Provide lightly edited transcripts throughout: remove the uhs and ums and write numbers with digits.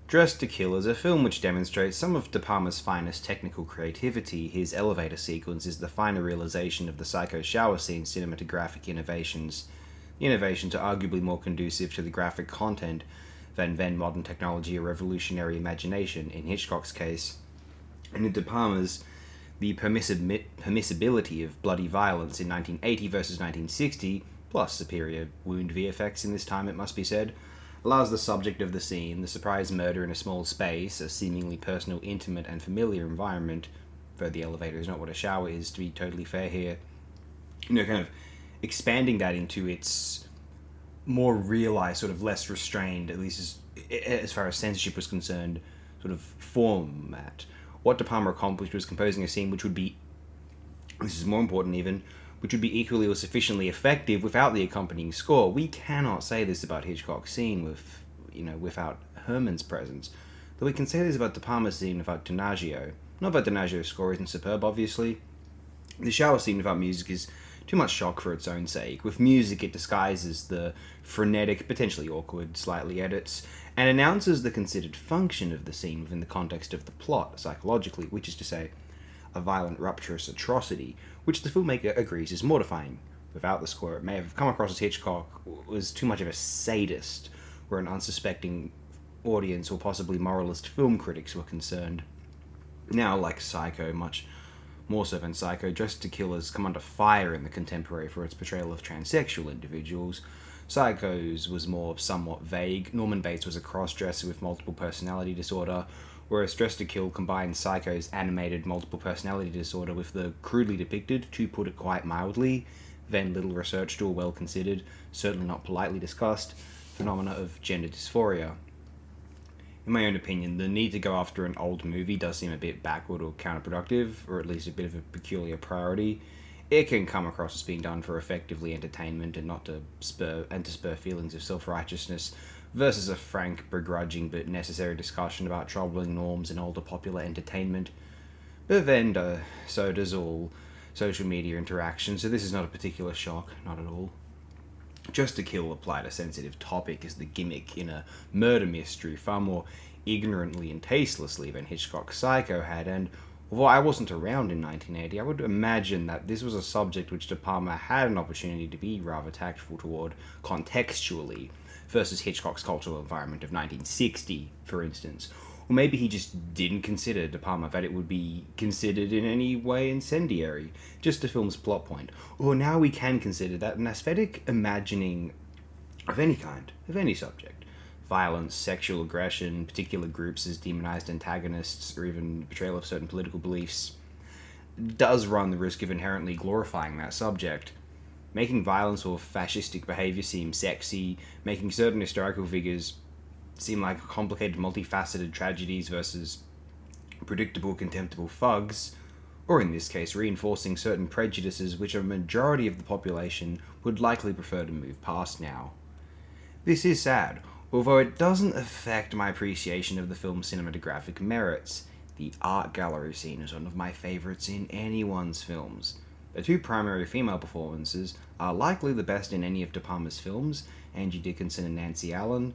Dressed to Kill is a film which demonstrates some of De Palma's finest technical creativity. His elevator sequence is the finer realization of the Psycho shower scene cinematographic innovations. The innovations are arguably more conducive to the graphic content than modern technology or revolutionary imagination, in Hitchcock's case. And in De Palma's, the permissibility of bloody violence in 1980 versus 1960, plus superior wound VFX in this time, it must be said, allows the subject of the scene, the surprise murder in a small space, a seemingly personal, intimate, and familiar environment, though the elevator is not what a shower is, to be totally fair here, kind of expanding that into its more realized, sort of less restrained, at least as far as censorship was concerned, sort of format. What De Palma accomplished was composing a scene which would be, this is more important even, which would be equally or sufficiently effective without the accompanying score. We cannot say this about Hitchcock's scene without Herman's presence. Though we can say this about De Palma's scene without Donaggio. Not that Donaggio's score isn't superb, obviously. The shower scene without music is too much shock for its own sake. With music, it disguises the frenetic, potentially awkward, slightly edits, and announces the considered function of the scene within the context of the plot, psychologically, which is to say, a violent, rapturous atrocity, which the filmmaker agrees is mortifying. Without the score, it may have come across as Hitchcock was too much of a sadist, where an unsuspecting audience or possibly moralist film critics were concerned. Now, like Psycho, much more so than Psycho, Dressed to Kill has come under fire in the contemporary for its portrayal of transsexual individuals. Psycho's was more somewhat vague. Norman Bates was a cross-dresser with multiple personality disorder, whereas Dressed to Kill combines Psycho's animated multiple personality disorder with the crudely depicted, to put it quite mildly, then little researched or well considered, certainly not politely discussed, phenomena of gender dysphoria. In my own opinion, the need to go after an old movie does seem a bit backward or counterproductive, or at least a bit of a peculiar priority. It can come across as being done for effectively entertainment and not to spur feelings of self-righteousness, versus a frank, begrudging but necessary discussion about troubling norms in older popular entertainment. But then, so does all social media interaction, so this is not a particular shock, not at all. Dressed to Kill applied a sensitive topic as the gimmick in a murder mystery far more ignorantly and tastelessly than Hitchcock's Psycho had, and although I wasn't around in 1980, I would imagine that this was a subject which De Palma had an opportunity to be rather tactful toward contextually, versus Hitchcock's cultural environment of 1960, for instance. Or maybe he just didn't consider, De Palma, that it would be considered in any way incendiary, just the film's plot point. Or now we can consider that an aesthetic imagining of any kind, of any subject, violence, sexual aggression, particular groups as demonized antagonists, or even portrayal of certain political beliefs, does run the risk of inherently glorifying that subject. Making violence or fascistic behavior seem sexy, making certain historical figures seem like complicated, multifaceted tragedies versus predictable, contemptible thugs, or in this case, reinforcing certain prejudices which a majority of the population would likely prefer to move past now. This is sad, although it doesn't affect my appreciation of the film's cinematographic merits. The art gallery scene is one of my favourites in anyone's films. The two primary female performances are likely the best in any of De Palma's films, Angie Dickinson and Nancy Allen.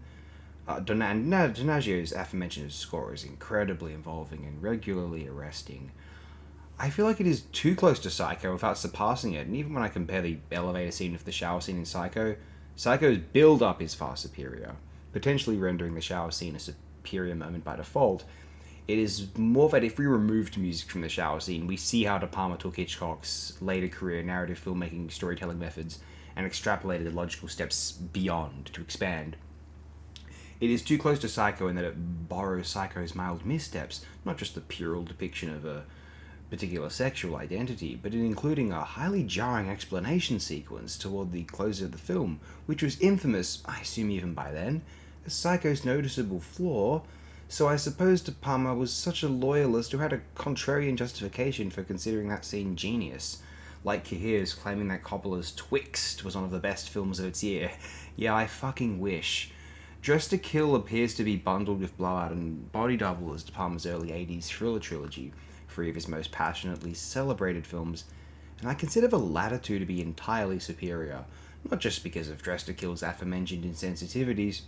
Donaggio's aforementioned score is incredibly involving and regularly arresting. I feel like it is too close to Psycho without surpassing it, and even when I compare the elevator scene with the shower scene in Psycho, Psycho's build-up is far superior, potentially rendering the shower scene a superior moment by default. It is more that if we removed music from the shower scene, we see how De Palma took Hitchcock's later career narrative filmmaking storytelling methods and extrapolated the logical steps beyond to expand. It is too close to Psycho in that it borrows Psycho's mild missteps, not just the puerile depiction of a particular sexual identity, but in including a highly jarring explanation sequence toward the close of the film, which was infamous, I assume even by then, as Psycho's noticeable flaw. So I suppose De Palma was such a loyalist who had a contrarian justification for considering that scene genius. Like Cahir's claiming that Coppola's Twixt was one of the best films of its year. Yeah, I fucking wish. Dressed to Kill appears to be bundled with Blowout and Body Double as De Palma's early 80s thriller trilogy, three of his most passionately celebrated films, and I consider the latter two to be entirely superior, not just because of Dressed to Kill's aforementioned insensitivities,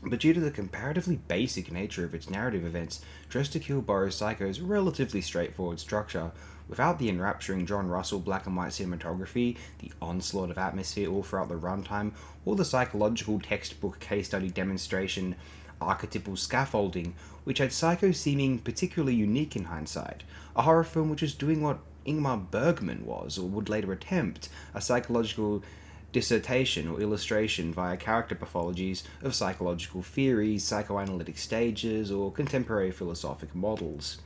But due to the comparatively basic nature of its narrative events, Dressed to Kill borrows Psycho's relatively straightforward structure, without the enrapturing John Russell black and white cinematography, the onslaught of atmosphere all throughout the runtime, or the psychological textbook case study demonstration archetypal scaffolding, which had Psycho seeming particularly unique in hindsight. A horror film which was doing what Ingmar Bergman was, or would later attempt, a psychological dissertation or illustration via character pathologies of psychological theories, psychoanalytic stages, or contemporary philosophic models.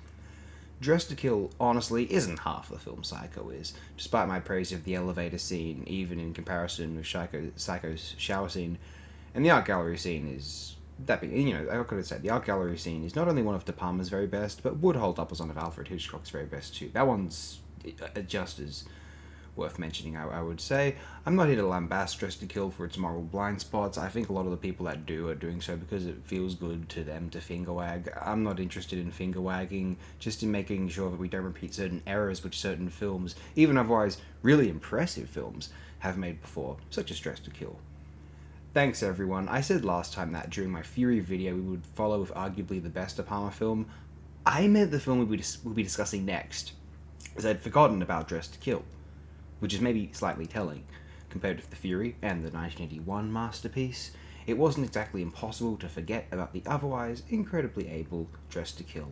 Dressed to Kill, honestly, isn't half the film Psycho is, despite my praise of the elevator scene, even in comparison with Psycho's shower scene. And the art gallery scene is. That being, I could have said, the art gallery scene is not only one of De Palma's very best, but would hold up as one of Alfred Hitchcock's very best too. That one's just as worth mentioning, I would say. I'm not here to lambast Dressed to Kill for its moral blind spots. I think a lot of the people that do are doing so because it feels good to them to finger wag. I'm not interested in finger wagging, just in making sure that we don't repeat certain errors which certain films, even otherwise really impressive films, have made before, such as Dressed to Kill. Thanks everyone. I said last time that during my Fury video we would follow with arguably the best De Palma film. I meant the film we'll be discussing next, as I'd forgotten about Dressed to Kill, which is maybe slightly telling. Compared with The Fury and the 1981 masterpiece, it wasn't exactly impossible to forget about the otherwise incredibly able Dressed to Kill.